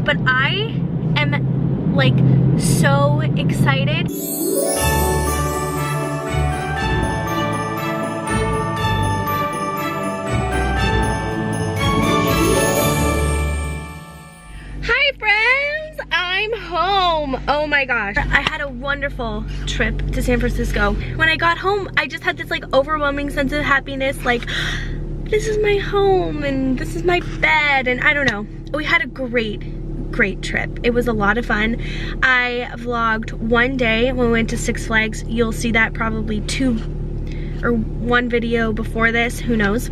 but I am like so excited. I'm home. Oh my gosh. I had a wonderful trip to San Francisco. When I got home, I just had this like overwhelming sense of happiness, like this is my home and this is my bed, and I don't know. We had a great trip. It was a lot of fun. I vlogged one day when we went to Six Flags. You'll see that probably one video before this, who knows.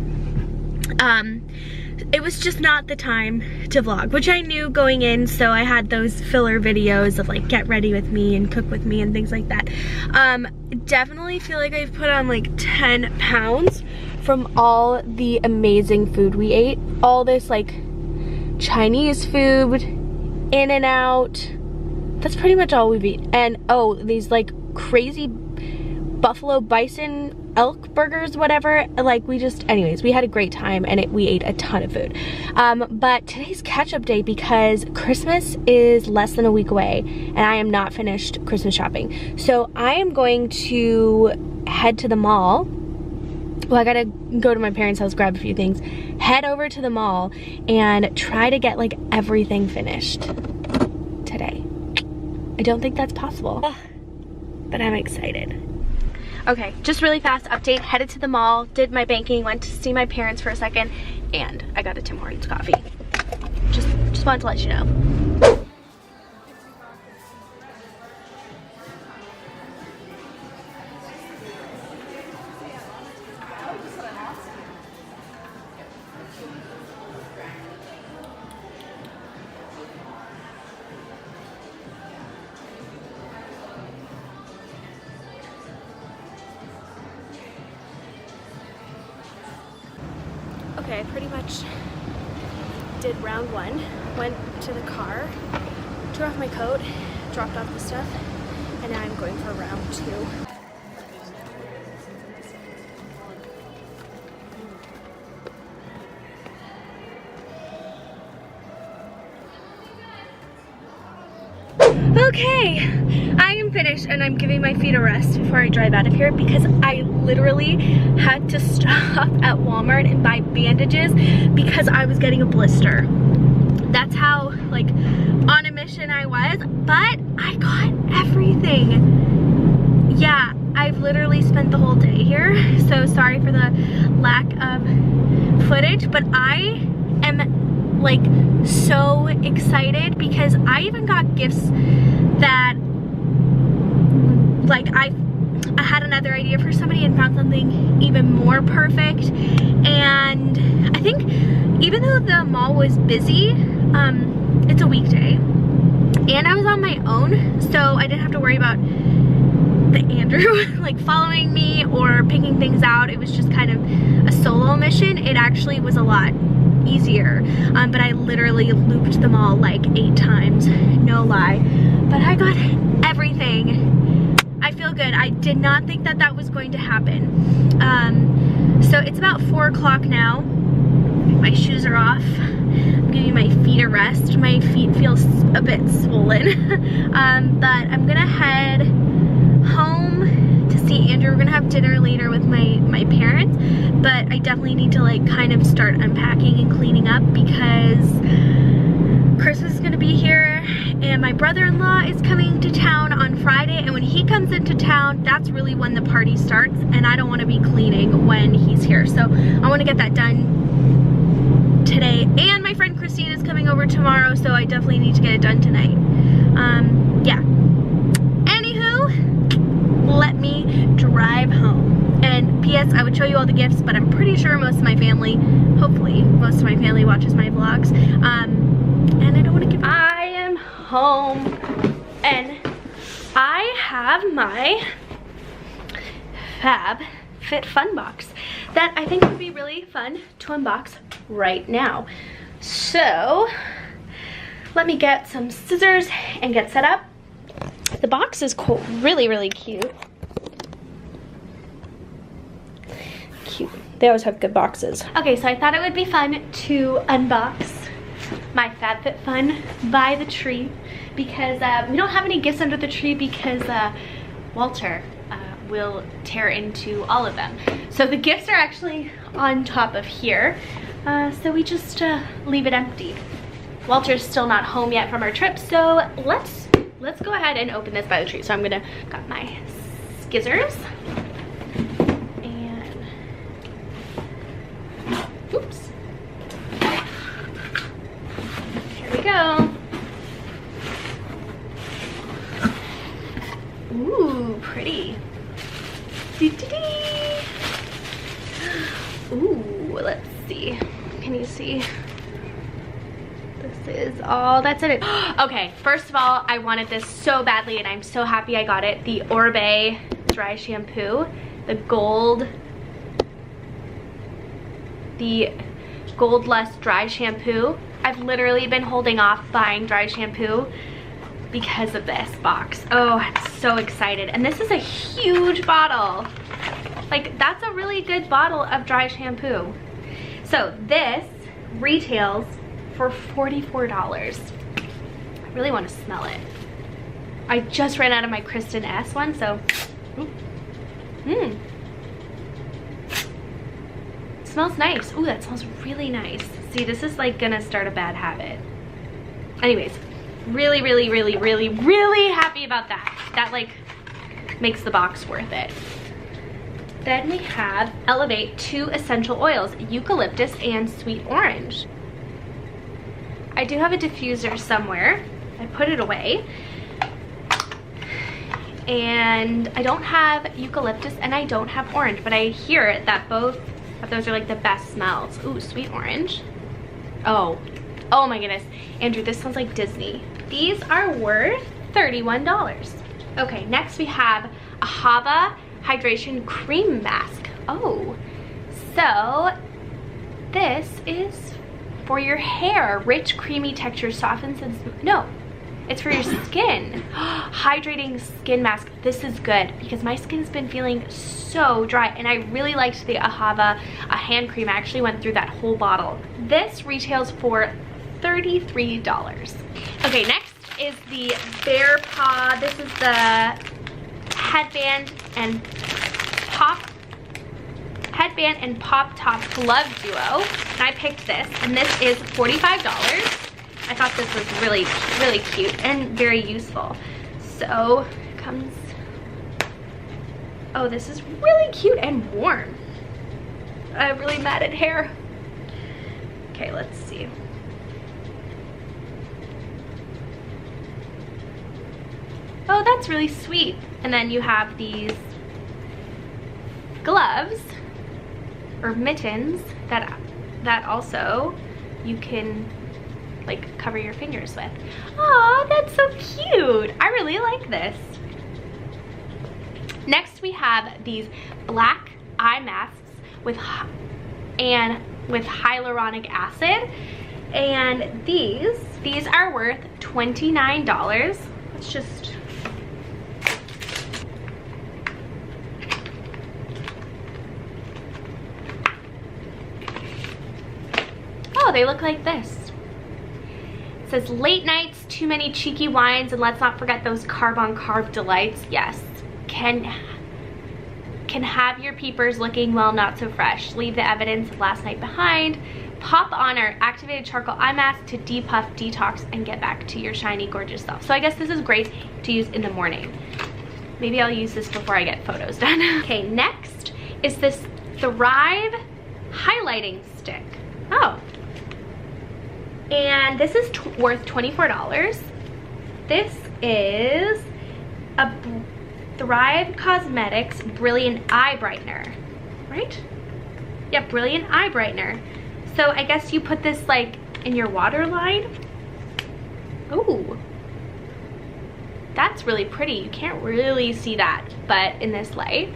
It was just not the time to vlog, which I knew going in, so I had those filler videos of like get ready with me and cook with me and things like that. Definitely feel like I've put on like 10 pounds from all the amazing food we ate. All this like Chinese food, In-N-Out. That's pretty much all we've eaten. And oh, these like crazy buffalo bison elk burgers, whatever. Like anyways, we had a great time and we ate a ton of food. But today's catch-up day because Christmas is less than a week away and I am not finished Christmas shopping. So I am going to head to the mall. Well, I gotta go to my parents' house, grab a few things, head over to the mall and try to get like everything finished today. I don't think that's possible, but I'm excited. Okay, just really fast update. Headed to the mall, did my banking, went to see my parents for a second, and I got a Tim Hortons coffee. Just wanted to let you know. Okay, I pretty much did round one, went to the car, took off my coat, dropped off the stuff, and now I'm going for round two. Okay, I am finished and I'm giving my feet a rest before I drive out of here because I literally had to stop at Walmart and buy bandages because I was getting a blister. That's how like on a mission I was, but I got everything. Yeah, I've literally spent the whole day here, so sorry for the lack of footage, but I am like so excited because I even got gifts that like I had another idea for somebody and found something even more perfect. And I think even though the mall was busy, it's a weekday and I was on my own, so I didn't have to worry about the Andrew like following me or picking things out. It was just kind of a solo mission. It actually was a lot easier, but I literally looped the mall like 8 times, no lie, but I got everything. I feel good. I did not think that that was going to happen. So it's about 4 o'clock now. My shoes are off. I'm giving my feet a rest. My feet feel a bit swollen. But I'm gonna head home to see Andrew. We're gonna have dinner later with my parents, but I definitely need to like kind of start unpacking and cleaning up because Christmas is gonna be here and my brother-in-law is coming to town on Friday, and when he comes into town, that's really when the party starts, and I don't want to be cleaning when he's here, so I want to get that done today. And my friend Christine is coming over tomorrow, so I definitely need to get it done tonight. Yeah. Anywho, let me drive home. And P.S. I would show you all the gifts, but I'm pretty sure most of my family, hopefully most of my family watches my vlogs. And I don't want to give. I am home and I have my FABFITFUN Box that I think would be really fun to unbox right now. So let me get some scissors and get set up. The box is cool, really cute. Cute. They always have good boxes. Okay, so I thought it would be fun to unbox my FABFITFUN by the tree because we don't have any gifts under the tree because Walter will tear into all of them. So the gifts are actually on top of here. So we just leave it empty. Walter's still not home yet from our trip, so let's go ahead and open this by the tree. So I'm gonna got my scissors and oops. Here we go. Ooh, pretty. Dee-dee-dee. Ooh, let's see. Can you see? This is all that's in it. Okay, first of all, I wanted this so badly and I'm so happy I got it. The Orbe dry shampoo, the Gold Lust dry shampoo. I've literally been holding off buying dry shampoo because of this box. Oh, I'm so excited. And this is a huge bottle. Like, that's a really good bottle of dry shampoo. So this retails for $44. I really want to smell it. I just ran out of my Kristen S one, so it smells nice. Ooh, that smells really nice. See, this is like gonna start a bad habit. Anyways, really happy about that. That like makes the box worth it. Then we have Elevate 2 essential oils, eucalyptus and sweet orange. I do have a diffuser somewhere. I put it away. And I don't have eucalyptus and I don't have orange, but I hear that both of those are like the best smells. Ooh, sweet orange. Oh my goodness. Andrew, this sounds like Disney. These are worth $31. Okay, next we have a Hava Hydration Cream Mask. Oh, so this is for your hair. Rich, creamy texture, softens and no, it's for your skin. Hydrating skin mask. This is good because my skin's been feeling so dry and I really liked the Ahava hand cream. I actually went through that whole bottle. This retails for $33. Okay, next is the Bear Paw. This is the headband and pop top glove duo. And I picked this and this is $45. I thought this was really cute and very useful. So it comes, oh, this is really cute and warm. I have really matted hair. Okay, let's see. Oh, that's really sweet. And then you have these gloves or mittens that also you can like cover your fingers with. Oh, that's so cute. I really like this. Next we have these black eye masks with hyaluronic acid, and these are worth $29. Let's just they look like this. It says late nights, too many cheeky wines, and let's not forget those carb-on-carb delights. Yes, can have your peepers looking, well, not so fresh. Leave the evidence of last night behind. Pop on our activated charcoal eye mask to depuff, detox, and get back to your shiny, gorgeous self. So I guess this is great to use in the morning. Maybe I'll use this before I get photos done. Okay, next is this Thrive highlighting stick. Oh. And this is worth $24. This is a Thrive Cosmetics Brilliant Eye Brightener, right? Yeah, Brilliant Eye Brightener. So I guess you put this like in your waterline. Ooh, that's really pretty. You can't really see that, but in this light,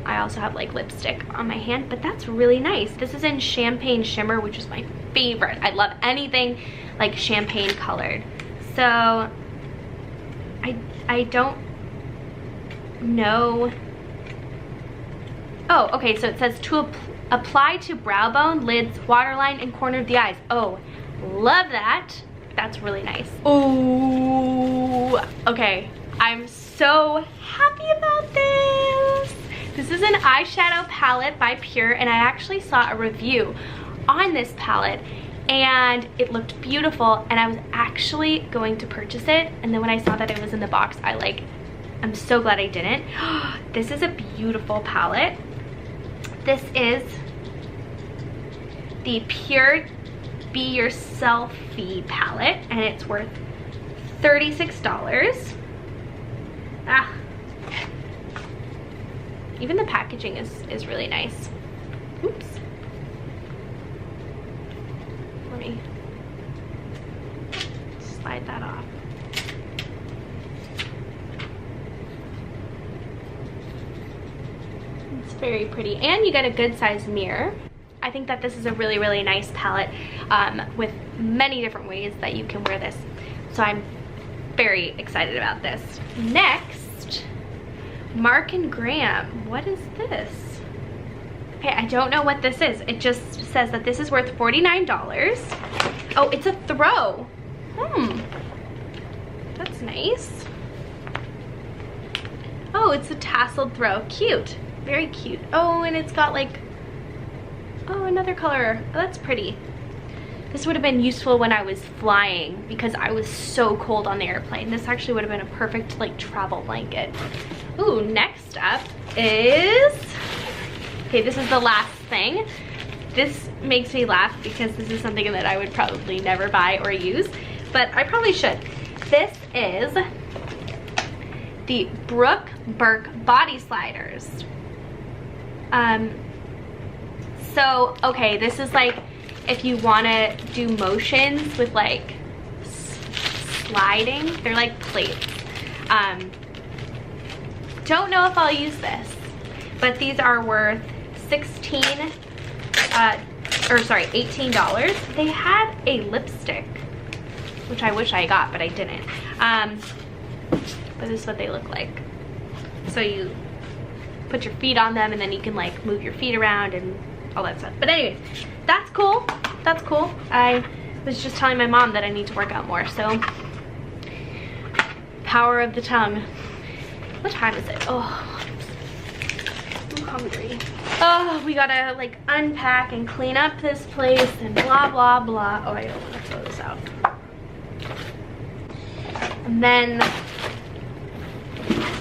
I also have like lipstick on my hand, but that's really nice. This is in Champagne Shimmer, which is my favorite. I love anything like champagne colored. So I don't know. Oh, okay, so it says to apply to brow bone, lids, waterline, and corner of the eyes. Oh, Love that. That's really nice. Oh, okay. I'm so happy about this. This is an eyeshadow palette by Pure, and I actually saw a review on this palette and it looked beautiful, and I was actually going to purchase it, and then when I saw that it was in the box, I'm so glad I didn't. This is a beautiful palette. This is the Pure Be Yourself-y palette, and it's worth $36. Ah. Even the packaging is really nice. Oops. Let me slide that off. It's very pretty, and you get a good sized mirror. I think that this is a really, really nice palette with many different ways that you can wear this. So I'm very excited about this. Next, Mark & Graham. What is this? Okay, I don't know what this is. It just says that this is worth $49. Oh, it's a throw. That's nice. Oh, it's a tasseled throw. Cute. Very cute. Oh, and it's got like, oh, another color. Oh, that's pretty. This would have been useful when I was flying because I was so cold on the airplane. This actually would have been a perfect like travel blanket. Ooh, next up is, okay, this is the last thing. This makes me laugh because this is something that I would probably never buy or use, but I probably should. This is the Brooke Burke Body Sliders. So, okay, this is like if you want to do motions with like sliding. They're like plates. Don't know if I'll use this, but these are worth $18. They had a lipstick, which I wish I got, but I didn't. But this is what they look like. So you put your feet on them and then you can like move your feet around and all that stuff. But anyways, that's cool. That's cool. I was just telling my mom that I need to work out more, so power of the tongue. What time is it? Oh, I'm hungry. Oh, we gotta like unpack and clean up this place and blah blah blah. Oh, I don't want to throw this out. And then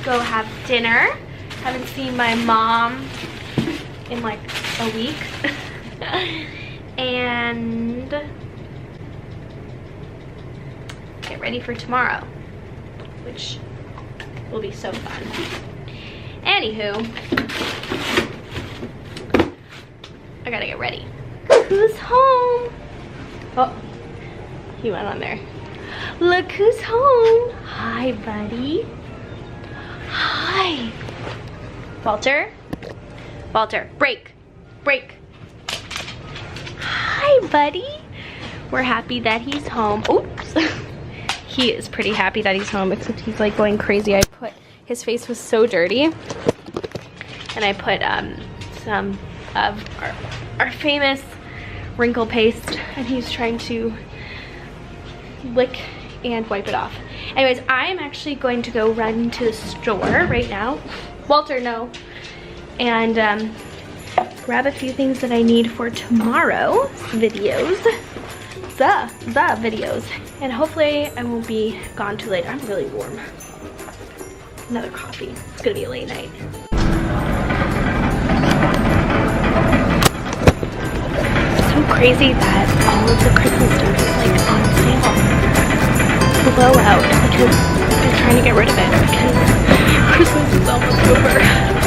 go have dinner. Haven't seen my mom in like a week. And get ready for tomorrow, which will be so fun. Anywho, I gotta get ready. Who's home? Oh, he went on there. Look who's home. Hi, buddy. Hi. Walter? Walter, break. Break. Hi, buddy. We're happy that he's home. Oops. He is pretty happy that he's home, except he's like going crazy. His face was so dirty. And I put some of our famous wrinkle paste, and he's trying to lick and wipe it off. Anyways, I'm actually going to go run to the store right now. Walter, no. And grab a few things that I need for tomorrow's videos. The videos. And hopefully I won't be gone too late. I'm really warm. Another coffee. It's gonna be a late night. So crazy that all of the Christmas stuff is like on sale. Blowout, because they're trying to get rid of it because Christmas is almost over.